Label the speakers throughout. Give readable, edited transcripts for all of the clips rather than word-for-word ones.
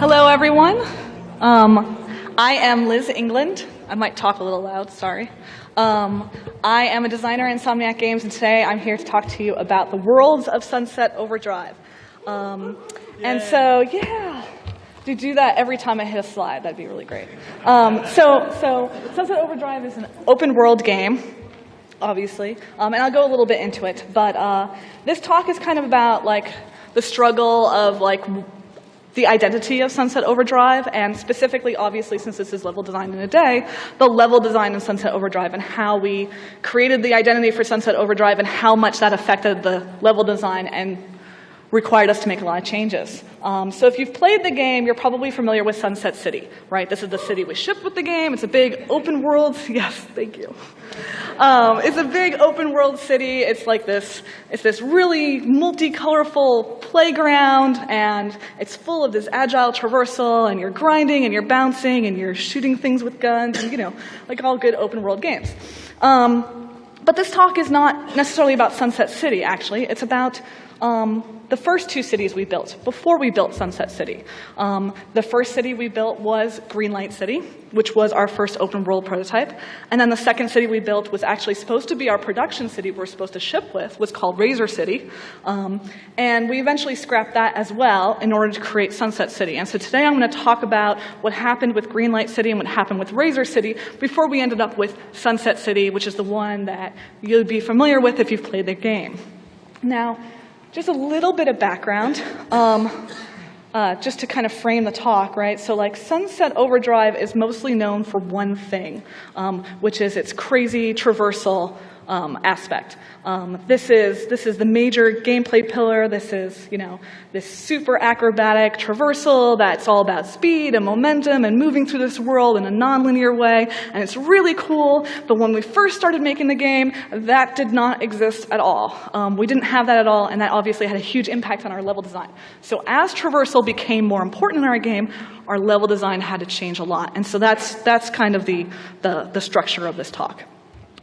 Speaker 1: Hello, everyone. I am Liz England. I might talk a little loud, sorry. I am a designer in Insomniac Games, and today I'm here to talk to you about the worlds of Sunset Overdrive. And so, yeah, do that every time I hit a slide. That'd be really great. So Sunset Overdrive is an open world game, obviously, and I'll go a little bit into it. But this talk is kind of about like the struggle of like the identity of Sunset Overdrive, and specifically, obviously, since this is level design in a day, the level design in Sunset Overdrive and how we created the identity for Sunset Overdrive and how much that affected the level design and required us to make a lot of changes. So if you've played the game, you're probably familiar with Sunset City, right? This is the city we ship with the game. It's a big open world. Yes, thank you. It's a big open world city. It's like this, it's this really multi-colorful playground, and it's full of this agile traversal, and you're grinding, and you're bouncing, and you're shooting things with guns, and you know, like all good open world games. But this talk is not necessarily about Sunset City, actually. It's about the first two cities we built, before we built Sunset City. The first city we built was Greenlight City, which was our first open world prototype. And then the second city we built was actually supposed to be our production city we're supposed to ship with, was called Razor City. And we eventually scrapped that as well in order to create Sunset City. And so today I'm going to talk about what happened with Greenlight City and what happened with Razor City before we ended up with Sunset City, which is the one that you'll be familiar with if you've played the game. Now, just a little bit of background, just to kind of frame the talk, right? So like Sunset Overdrive is mostly known for one thing, which is its crazy traversal aspect. This is the major gameplay pillar. This is, you know, this super acrobatic traversal that's all about speed and momentum and moving through this world in a non-linear way, and it's really cool. But when we first started making the game, that did not exist at all. We didn't have that at all, and that obviously had a huge impact on our level design. So as traversal became more important in our game, our level design had to change a lot. And so that's kind of the structure of this talk.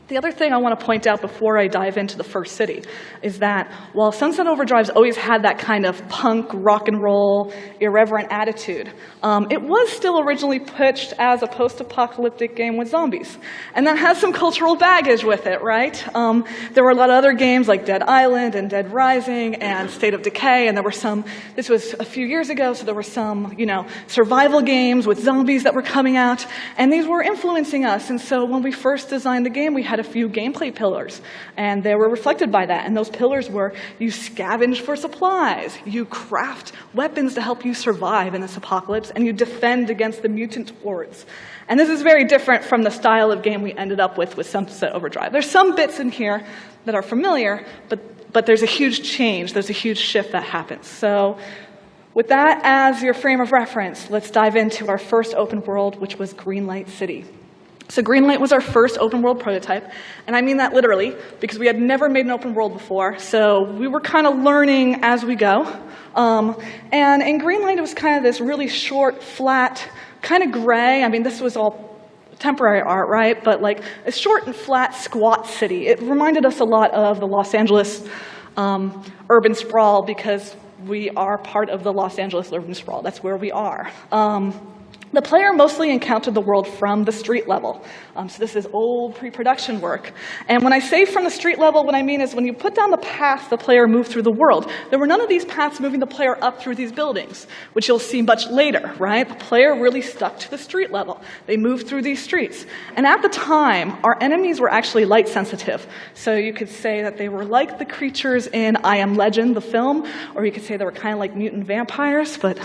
Speaker 1: The other thing I want to point out before I dive into the first city is that while Sunset Overdrive's always had that kind of punk, rock and roll, irreverent attitude, it was still originally pitched as a post-apocalyptic game with zombies. And that has some cultural baggage with it, right? There were a lot of other games like Dead Island and Dead Rising and State of Decay, and there were some, this was a few years ago, so there were some, you know, survival games with zombies that were coming out, and these were influencing us. And so when we first designed the game, we had a few gameplay pillars, and they were reflected by that. And those pillars were, you scavenge for supplies, you craft weapons to help you survive in this apocalypse, and you defend against the mutant hordes. And this is very different from the style of game we ended up with Sunset Overdrive. There's some bits in here that are familiar, but there's a huge change, there's a huge shift that happens. So with that as your frame of reference, let's dive into our first open world, which was Greenlight City. So Greenlight was our first open world prototype, and I mean that literally, because we had never made an open world before, so we were kind of learning as we go. And in Greenlight, it was kind of this really short, flat, kind of gray. I mean, this was all temporary art, right? But like a short and flat, squat city. It reminded us a lot of the Los Angeles urban sprawl, because we are part of the Los Angeles urban sprawl. That's where we are. The player mostly encountered the world from the street level. So this is old pre-production work. And when I say from the street level, what I mean is when you put down the path the player moved through the world, there were none of these paths moving the player up through these buildings, which you'll see much later, right? The player really stuck to the street level. They moved through these streets. And at the time, our enemies were actually light sensitive. So you could say that they were like the creatures in I Am Legend, the film, or you could say they were kind of like mutant vampires, but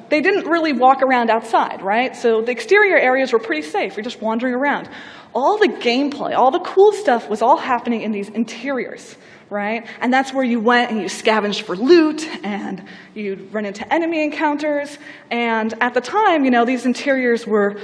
Speaker 1: they didn't really walk around outside, right? So the exterior areas were pretty safe. You're just wandering around. All the gameplay, all the cool stuff was all happening in these interiors, right? And that's where you went and you scavenged for loot, and you'd run into enemy encounters. And at the time, you know, these interiors were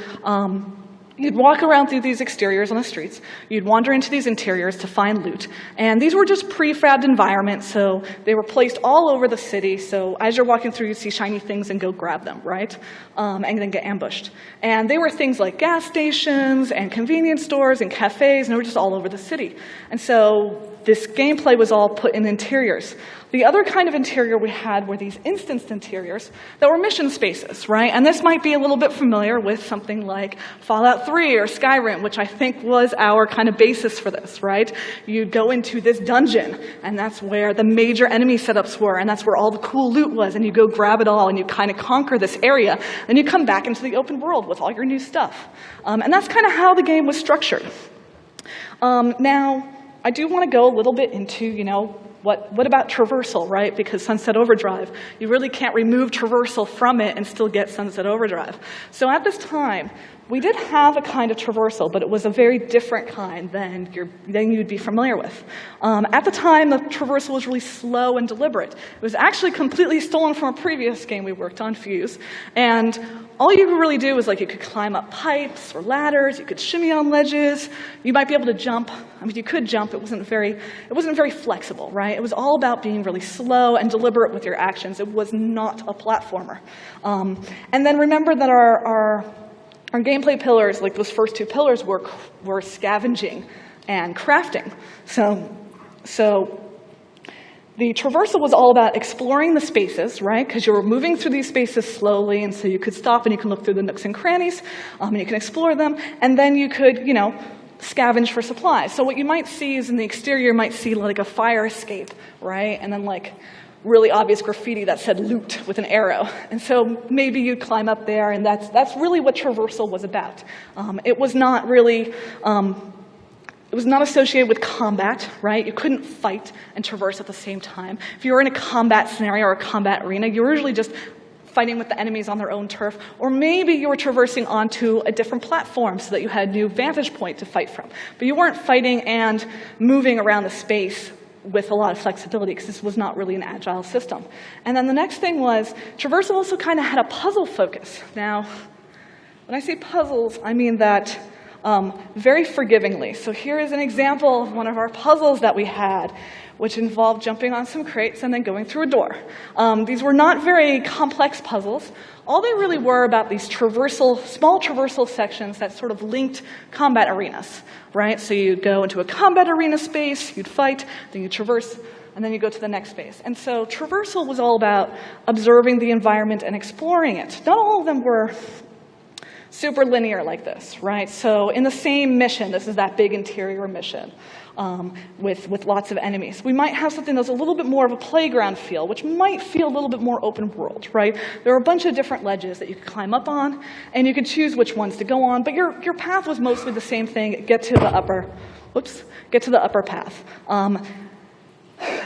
Speaker 1: You'd walk around through these exteriors on the streets. You'd wander into these interiors to find loot. And these were just prefabbed environments, so they were placed all over the city. So as you're walking through, you'd see shiny things and go grab them, right? And then get ambushed. And they were things like gas stations and convenience stores and cafes, and they were just all over the city. And so this gameplay was all put in interiors. The other kind of interior we had were these instanced interiors that were mission spaces, right? And this might be a little bit familiar with something like Fallout 3 or Skyrim, which I think was our kind of basis for this, right? You'd go into this dungeon, and that's where the major enemy setups were, and that's where all the cool loot was, and you go grab it all, and you kind of conquer this area, and you come back into the open world with all your new stuff. And that's kind of how the game was structured. Now, I do want to go a little bit into, what about traversal, right? Because Sunset Overdrive, you really can't remove traversal from it and still get Sunset Overdrive. So at this time, we did have a kind of traversal, but it was a very different kind than you'd be familiar with. At the time, the traversal was really slow and deliberate. It was actually completely stolen from a previous game we worked on, Fuse. And all you could really do was you could climb up pipes or ladders, you could shimmy on ledges, you might be able to jump. I mean, you could jump, it wasn't very flexible, right? It was all about being really slow and deliberate with your actions. It was not a platformer. And then remember that our gameplay pillars, like those first two pillars, were scavenging and crafting. So the traversal was all about exploring the spaces, right? Because you were moving through these spaces slowly, and so you could stop and you can look through the nooks and crannies, and you can explore them, and then you could, scavenge for supplies. So what you might see is in the exterior, you might see like a fire escape, right? And then really obvious graffiti that said loot with an arrow. And so maybe you'd climb up there, and that's really what traversal was about. It was not really, it was not associated with combat, right? You couldn't fight and traverse at the same time. If you were in a combat scenario or a combat arena, you were usually just fighting with the enemies on their own turf, or maybe you were traversing onto a different platform so that you had a new vantage point to fight from. But you weren't fighting and moving around the space with a lot of flexibility, because this was not really an agile system. And then the next thing was, traversal also kind of had a puzzle focus. Now, when I say puzzles, I mean that very forgivingly. So here is an example of one of our puzzles that we had, which involved jumping on some crates and then going through a door. These were not very complex puzzles. All they really were about these small traversal sections that sort of linked combat arenas, right? So you'd go into a combat arena space, you'd fight, then you traverse, and then you go to the next space. And so traversal was all about observing the environment and exploring it. Not all of them were super linear like this, right? So in the same mission, this is that big interior mission with lots of enemies. We might have something that's a little bit more of a playground feel, which might feel a little bit more open world, right? There are a bunch of different ledges that you could climb up on, and you could choose which ones to go on, but your path was mostly the same thing, get to the upper path.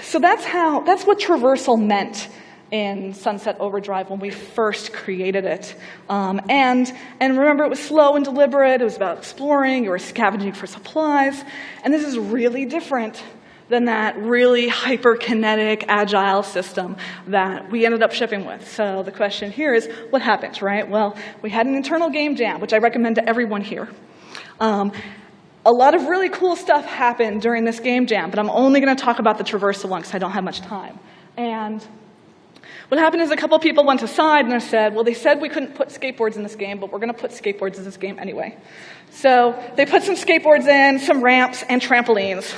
Speaker 1: So that's what traversal meant in Sunset Overdrive when we first created it. And remember, it was slow and deliberate. It was about exploring. You were scavenging for supplies. And this is really different than that really hyper-kinetic, agile system that we ended up shipping with. So the question here is, what happened, right? Well, we had an internal game jam, which I recommend to everyone here. A lot of really cool stuff happened during this game jam, but I'm only going to talk about the traversal one because I don't have much time. And what happened is a couple people went aside and they said, well, they said we couldn't put skateboards in this game, but we're going to put skateboards in this game anyway. So they put some skateboards in, some ramps, and trampolines.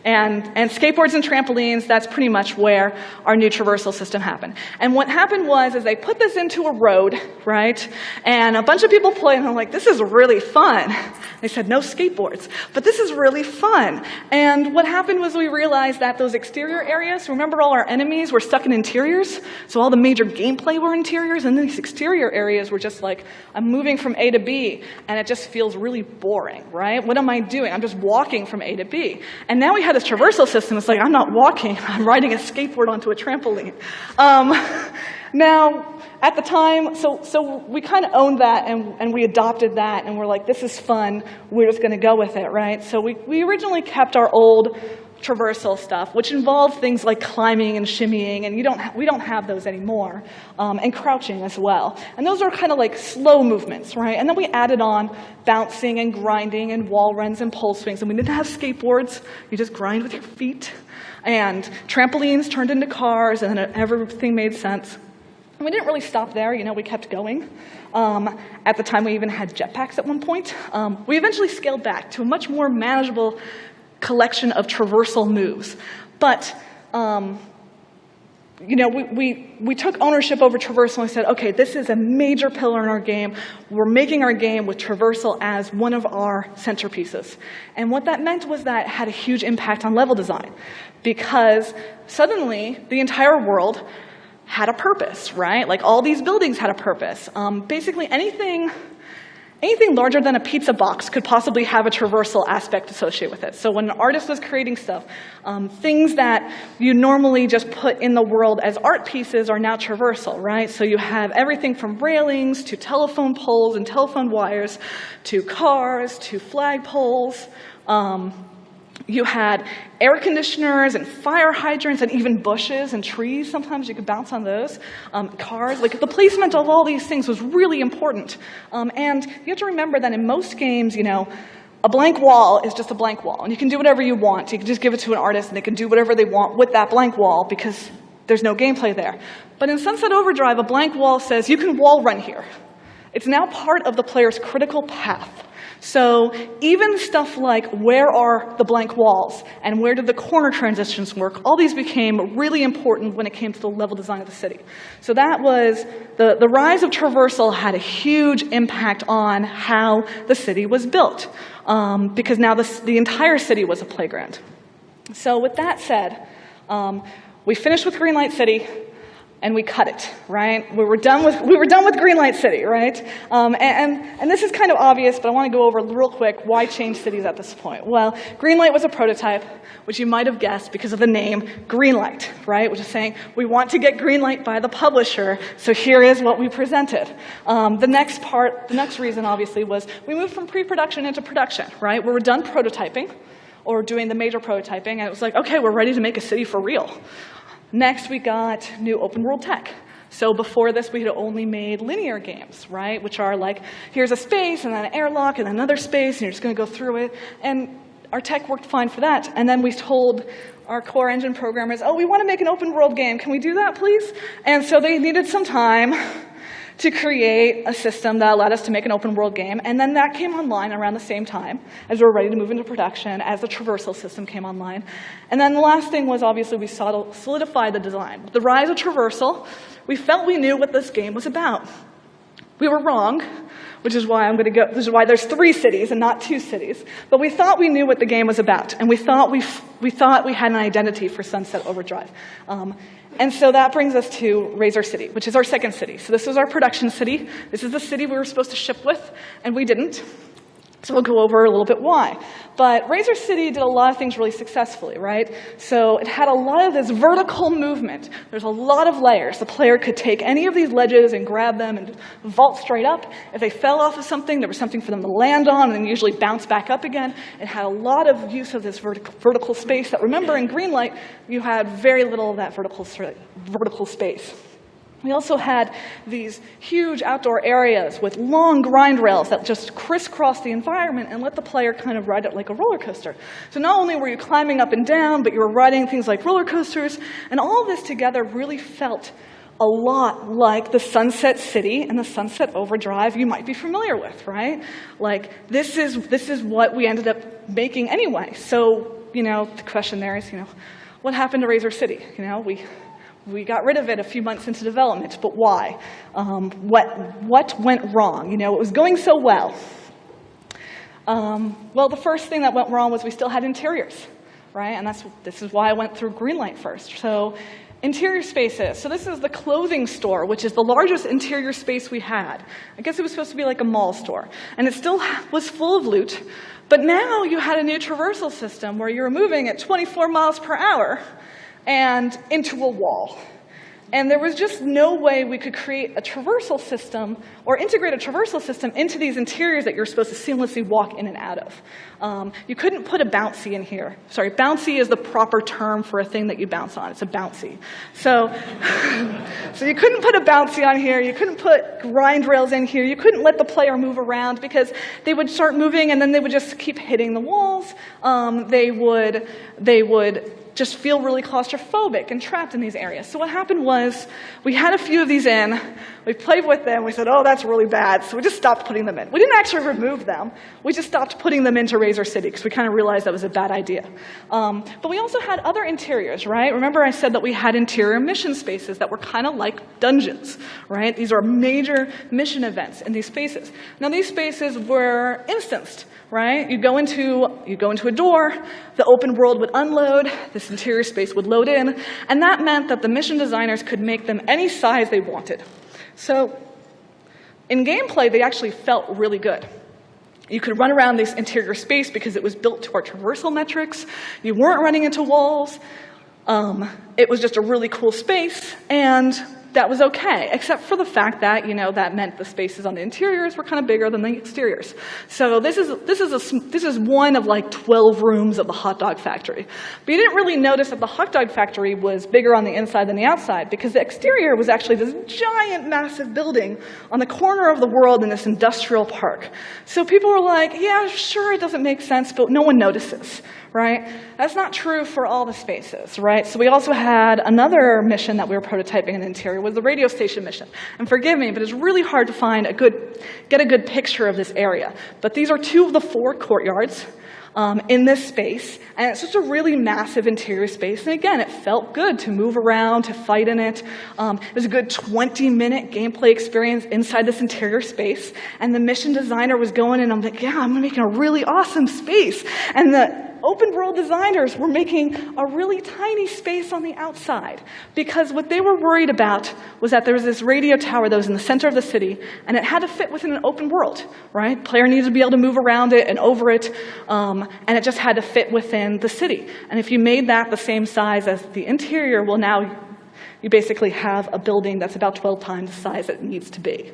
Speaker 1: And skateboards and trampolines, that's pretty much where our new traversal system happened. And what happened was they put this into a road, right? And a bunch of people played, and I'm like, this is really fun. They said, no skateboards, but this is really fun. And what happened was we realized that those exterior areas, remember all our enemies were stuck in interiors? So all the major gameplay were interiors, and these exterior areas were just like, I'm moving from A to B, and it just feels really boring, right? What am I doing? I'm just walking from A to B. And now we had this traversal system. It's like, I'm not walking, I'm riding a skateboard onto a trampoline. Now, at the time, so we kind of owned that, and we adopted that, and we're like, this is fun, we're just going to go with it, right? So we originally kept our old traversal stuff, which involved things like climbing and shimmying, and we don't have those anymore, and crouching as well. And those are kind of like slow movements, right? And then we added on bouncing and grinding and wall runs and pole swings, and we didn't have skateboards. You just grind with your feet. And trampolines turned into cars, and then everything made sense. And we didn't really stop there, we kept going. At the time, we even had jetpacks at one point. We eventually scaled back to a much more manageable collection of traversal moves. But, we took ownership over traversal and we said, okay, this is a major pillar in our game. We're making our game with traversal as one of our centerpieces. And what that meant was that it had a huge impact on level design, because suddenly the entire world had a purpose, right? Like all these buildings had a purpose. Basically anything larger than a pizza box could possibly have a traversal aspect associated with it. So when an artist was creating stuff, things that you normally just put in the world as art pieces are now traversal, right? So you have everything from railings to telephone poles and telephone wires to cars to flagpoles. You had air conditioners and fire hydrants and even bushes and trees. Sometimes you could bounce on those. Cars, like the placement of all these things was really important. And you have to remember that in most games, a blank wall is just a blank wall. And you can do whatever you want. You can just give it to an artist and they can do whatever they want with that blank wall because there's no gameplay there. But in Sunset Overdrive, a blank wall says you can wall run here. It's now part of the player's critical path. So even stuff like where are the blank walls and where did the corner transitions work, all these became really important when it came to the level design of the city. So that was, the rise of traversal had a huge impact on how the city was built, because now the entire city was a playground. So with that said, we finished with Greenlight City. And we cut it, right? We were done with Greenlight City, right? And this is kind of obvious, but I want to go over real quick why change cities at this point. Well, Greenlight was a prototype, which you might have guessed because of the name Greenlight, right? Which is saying we want to get Greenlight by the publisher, so here is what we presented. The next reason, obviously, was we moved from pre-production into production, right? We were done prototyping, or doing the major prototyping, and it was like, okay, we're ready to make a city for real. Next, we got new open world tech. So before this, we had only made linear games, right? Which are like, here's a space, and then an airlock, and another space, and you're just going to go through it. And our tech worked fine for that. And then we told our core engine programmers, oh, we want to make an open world game. Can we do that, please? And so they needed some time to create a system that allowed us to make an open world game. And then that came online around the same time as we were ready to move into production, as the traversal system came online. And then the last thing was, obviously, we solidified the design. With the rise of traversal, we felt we knew what this game was about. We were wrong, which is why this is why there's 3 cities and not 2 cities. But we thought we knew what the game was about, and we thought we had an identity for Sunset Overdrive. And so that brings us to Razor City, which is our second city. So this was our production city. This is the city we were supposed to ship with, and we didn't. So we'll go over a little bit why. But Razor City did a lot of things really successfully, right? So it had a lot of this vertical movement. There's a lot of layers. The player could take any of these ledges and grab them and vault straight up. If they fell off of something, there was something for them to land on and then usually bounce back up again. It had a lot of use of this vertical space that, remember, in Greenlight, you had very little of that vertical space. We also had these huge outdoor areas with long grind rails that just crisscross the environment and let the player kind of ride it like a roller coaster. So not only were you climbing up and down, but you were riding things like roller coasters, and all of this together really felt a lot like the Sunset City and the Sunset Overdrive you might be familiar with, right? Like, this is what we ended up making anyway. So, the question there is, what happened to Razor City? We got rid of it a few months into development, but why? What went wrong? It was going so well. Well, the first thing that went wrong was we still had interiors, right? And this is why I went through Greenlight first. So interior spaces. So this is the clothing store, which is the largest interior space we had. I guess it was supposed to be like a mall store. And it still was full of loot. But now you had a new traversal system where you were moving at 24 miles per hour and into a wall. And there was just no way we could create a traversal system or integrate a traversal system into these interiors that you're supposed to seamlessly walk in and out of. You couldn't put a bouncy in here. Sorry, bouncy is the proper term for a thing that you bounce on. It's a bouncy. So, so you couldn't put a bouncy on here. You couldn't put grind rails in here. You couldn't let the player move around because they would start moving and then they would just keep hitting the walls. They would just feel really claustrophobic and trapped in these areas. So what happened was we had a few of these in, we played with them, we said, oh, that's really bad, so we just stopped putting them in. We didn't actually remove them, we just stopped putting them into Razor City because we kind of realized that was a bad idea. But we also had other interiors, right? Remember I said that we had interior mission spaces that were kind of like dungeons, right? These are major mission events in these spaces. Now these spaces were instanced, right? You go into a door, the open world would unload, this interior space would load in, and that meant that the mission designers could make them any size they wanted. So in gameplay, they actually felt really good. You could run around this interior space because it was built to our traversal metrics. You weren't running into walls. It was just a really cool space, and that was okay, except for the fact that, that meant the spaces on the interiors were kind of bigger than the exteriors. So this is one of like 12 rooms of the hot dog factory. But you didn't really notice that the hot dog factory was bigger on the inside than the outside, because the exterior was actually this giant, massive building on the corner of the world in this industrial park. So people were like, yeah, sure, it doesn't make sense, but no one notices. Right? That's not true for all the spaces, right? So we also had another mission that we were prototyping in the interior, was the radio station mission. And forgive me, but it's really hard to get a good picture of this area. But these are 2 of the 4 courtyards in this space, and it's just a really massive interior space. And again, it felt good to move around, to fight in it. It was a good 20-minute gameplay experience inside this interior space. And the mission designer was going in, I'm like, yeah, I'm making a really awesome space. And the open world designers were making a really tiny space on the outside, because what they were worried about was that there was this radio tower that was in the center of the city, and it had to fit within an open world, right? Player needed to be able to move around it and over it, and it just had to fit within the city. And if you made that the same size as the interior, well, now you basically have a building that's about 12 times the size it needs to be.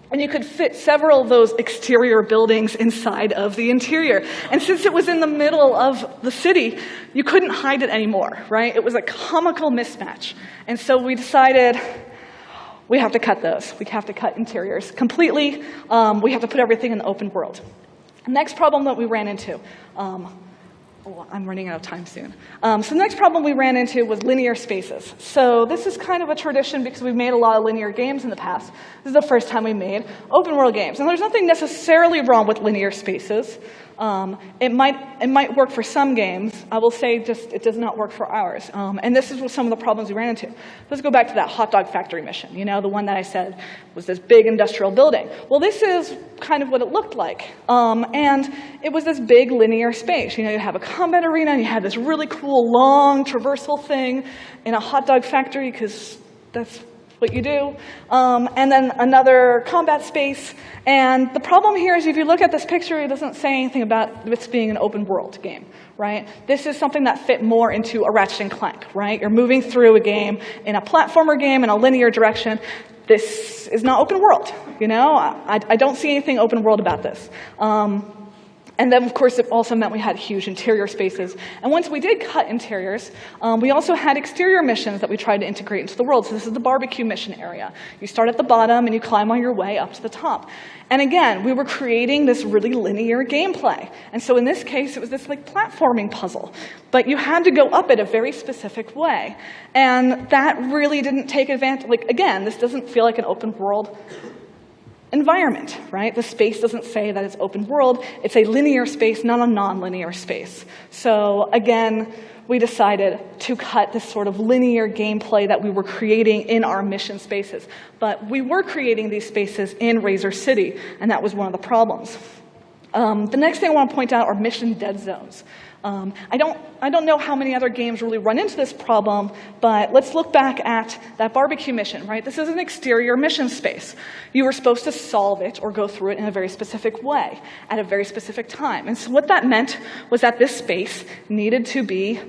Speaker 1: And you could fit several of those exterior buildings inside of the interior. And since it was in the middle of the city, you couldn't hide it anymore, right? It was a comical mismatch. And so we decided we have to cut those. We have to cut interiors completely. We have to put everything in the open world. The next problem that we ran into, I'm running out of time soon. So the next problem we ran into was linear spaces. So this is kind of a tradition because we've made a lot of linear games in the past. This is the first time we made open world games. And there's nothing necessarily wrong with linear spaces. It might work for some games. I will say just it does not work for ours. And this is some of the problems we ran into. Let's go back to that hot dog factory mission, the one that I said was this big industrial building. Well, this is kind of what it looked like. And it was this big linear space. You have a combat arena, and you had this really cool long traversal thing in a hot dog factory, because that's what you do, and then another combat space. And the problem here is if you look at this picture, it doesn't say anything about this being an open world game, right? This is something that fit more into a Ratchet and Clank, right? You're moving through a game in a platformer game in a linear direction. This is not open world, I don't see anything open world about this. And then, of course, it also meant we had huge interior spaces. And once we did cut interiors, we also had exterior missions that we tried to integrate into the world. So this is the barbecue mission area. You start at the bottom, and you climb on your way up to the top. And again, we were creating this really linear gameplay. And so in this case, it was this platforming puzzle. But you had to go up it a very specific way. And that really didn't take advantage. Again, this doesn't feel like an open world environment, right? The space doesn't say that it's open world. It's a linear space, not a non-linear space. So again, we decided to cut this sort of linear gameplay that we were creating in our mission spaces. But we were creating these spaces in Razor City, and that was one of the problems. The next thing I want to point out are mission dead zones. I don't know how many other games really run into this problem, but let's look back at that barbecue mission, right? This is an exterior mission space. You were supposed to solve it or go through it in a very specific way at a very specific time. And so what that meant was that this space needed to be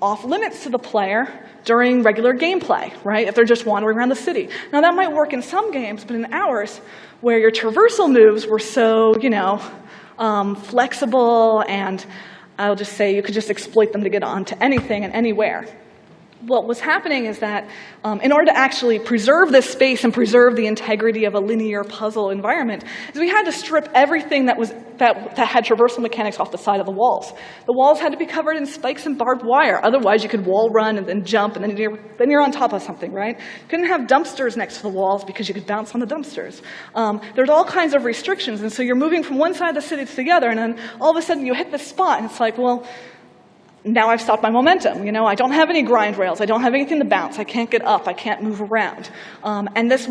Speaker 1: off limits to the player during regular gameplay, right? If they're just wandering around the city. Now that might work in some games, but in ours, where your traversal moves were so, flexible, and I'll just say you could just exploit them to get onto anything and anywhere. What was happening is that in order to actually preserve this space and preserve the integrity of a linear puzzle environment, is we had to strip everything that had traversal mechanics off the side of the walls. The walls had to be covered in spikes and barbed wire. Otherwise, you could wall run and then jump, and then you're on top of something, right? You couldn't have dumpsters next to the walls because you could bounce on the dumpsters. There's all kinds of restrictions, and so you're moving from one side of the city to the other, and then all of a sudden you hit this spot, and it's like, well, now I've stopped my momentum. I don't have any grind rails. I don't have anything to bounce. I can't get up. I can't move around. And this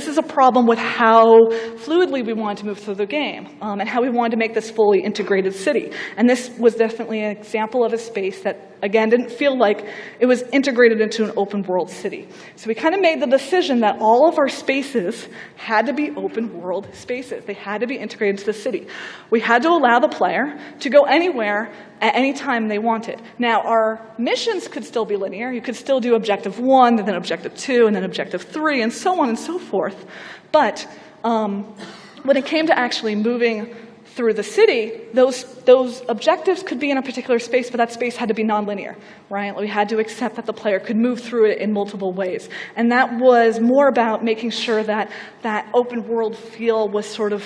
Speaker 1: is a problem with how fluidly we wanted to move through the game and how we wanted to make this fully integrated city. And this was definitely an example of a space that, again, didn't feel like it was integrated into an open world city. So we kind of made the decision that all of our spaces had to be open world spaces. They had to be integrated into the city. We had to allow the player to go anywhere at any time they wanted. Now, our missions could still be linear. You could still do objective 1, and then objective 2, and then objective 3, and so on and so forth. But when it came to actually moving through the city, those objectives could be in a particular space, but that space had to be nonlinear, right? We had to accept that the player could move through it in multiple ways. And that was more about making sure that that open world feel was sort of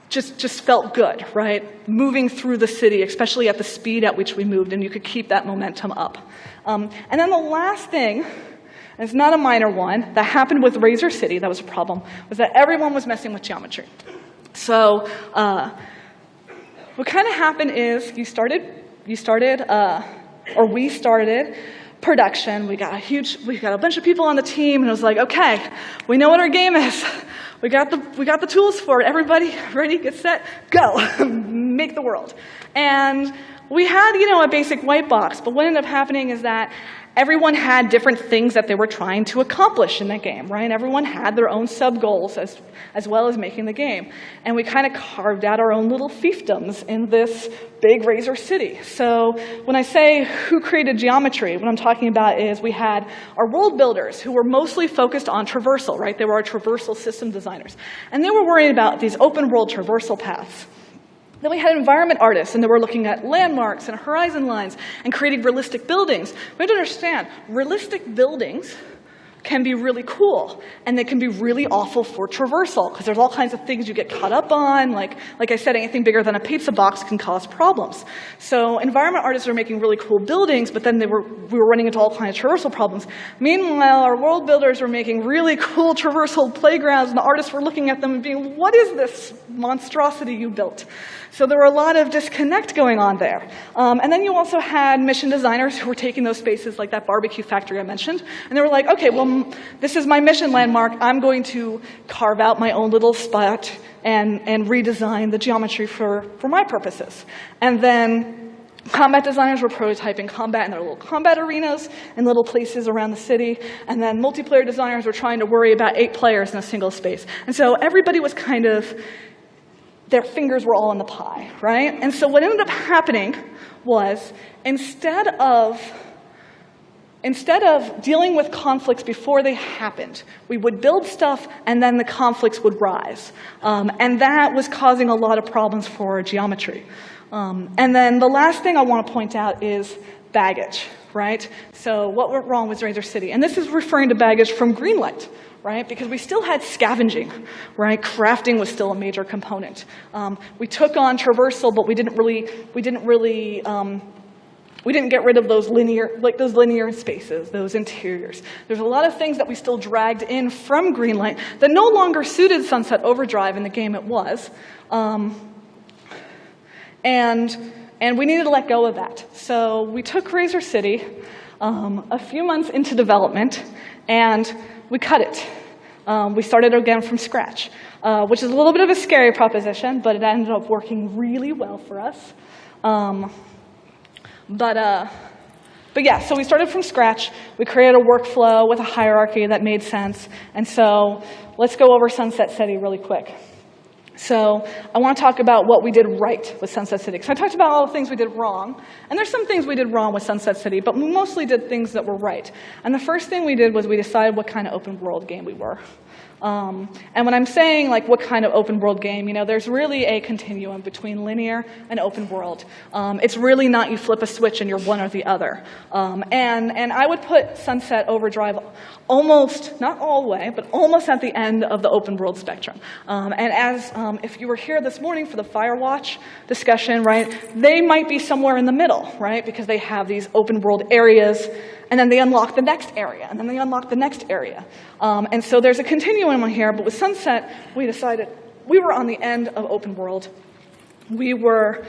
Speaker 1: just felt good, right? Moving through the city, especially at the speed at which we moved, and you could keep that momentum up. And then the last thing, and it's not a minor one, that happened with Razor City, that was a problem, was that everyone was messing with geometry. So what kind of happened is we started production. We got a bunch of people on the team, and it was like, okay, we know what our game is. We got the tools for it. Everybody ready, get set, go. Make the world. And we had, a basic white box, but what ended up happening is that everyone had different things that they were trying to accomplish in the game, right? Everyone had their own sub-goals as well as making the game. And we kind of carved out our own little fiefdoms in this big Razor City. So when I say who created geometry, what I'm talking about is we had our world builders who were mostly focused on traversal, right? They were our traversal system designers. And they were worried about these open world traversal paths. Then we had environment artists, and they were looking at landmarks and horizon lines and creating realistic buildings. We have to understand, realistic buildings can be really cool, and they can be really awful for traversal, because there's all kinds of things you get caught up on. Like I said, anything bigger than a pizza box can cause problems. So environment artists are making really cool buildings, but then we were running into all kinds of traversal problems. Meanwhile, our world builders were making really cool traversal playgrounds, and the artists were looking at them and being, what is this monstrosity you built? So there were a lot of disconnect going on there. And then you also had mission designers who were taking those spaces like that barbecue factory I mentioned, and they were like, okay, well, this is my mission landmark. I'm going to carve out my own little spot and redesign the geometry for my purposes. And then combat designers were prototyping combat in their little combat arenas and little places around the city. And then multiplayer designers were trying to worry about 8 players in a single space. And so everybody was kind of, their fingers were all in the pie, right? And so what ended up happening was instead of dealing with conflicts before they happened, we would build stuff and then the conflicts would rise. And that was causing a lot of problems for geometry. And then the last thing I want to point out is baggage, right? So what went wrong with Razor City? And this is referring to baggage from Greenlight, right? Because we still had scavenging, right? Crafting was still a major component. We took on traversal, but we didn't get rid of those linear spaces, those interiors. There's a lot of things that we still dragged in from Greenlight that no longer suited Sunset Overdrive in the game it was. And we needed to let go of that. So we took Razor City a few months into development, and we cut it. We started again from scratch, which is a little bit of a scary proposition, but it ended up working really well for us. But yeah, so we started from scratch. We created a workflow with a hierarchy that made sense. And so let's go over Sunset City really quick. So I want to talk about what we did right with Sunset City. Because I talked about all the things we did wrong. And there's some things we did wrong with Sunset City, but we mostly did things that were right. And the first thing we did was we decided what kind of open world game we were. And when I'm saying like what kind of open world game, you know, there's really a continuum between linear and open world. It's really not you flip a switch and you're one or the other. And I would put Sunset Overdrive almost, not all the way, but almost at the end of the open world spectrum. And as if you were here this morning for the Firewatch discussion, right, they might be somewhere in the middle, right, because they have these open world areas, and then they unlock the next area, and then they unlock the next area. And so there's a continuum here, but with Sunset, we decided we were on the end of open world. We were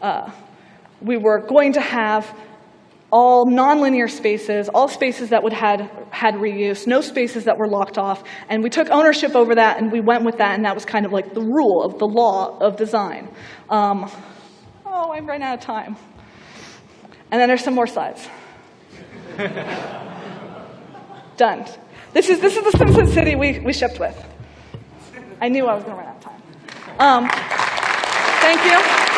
Speaker 1: going to have all nonlinear spaces, all spaces that would had reuse, no spaces that were locked off, and we took ownership over that, and we went with that, and that was kind of like the rule of the law of design. Oh, I'm running out of time. And then there's some more slides. Done. This is the Sunset City we shipped with. I knew I was going to run out of time. Thank you.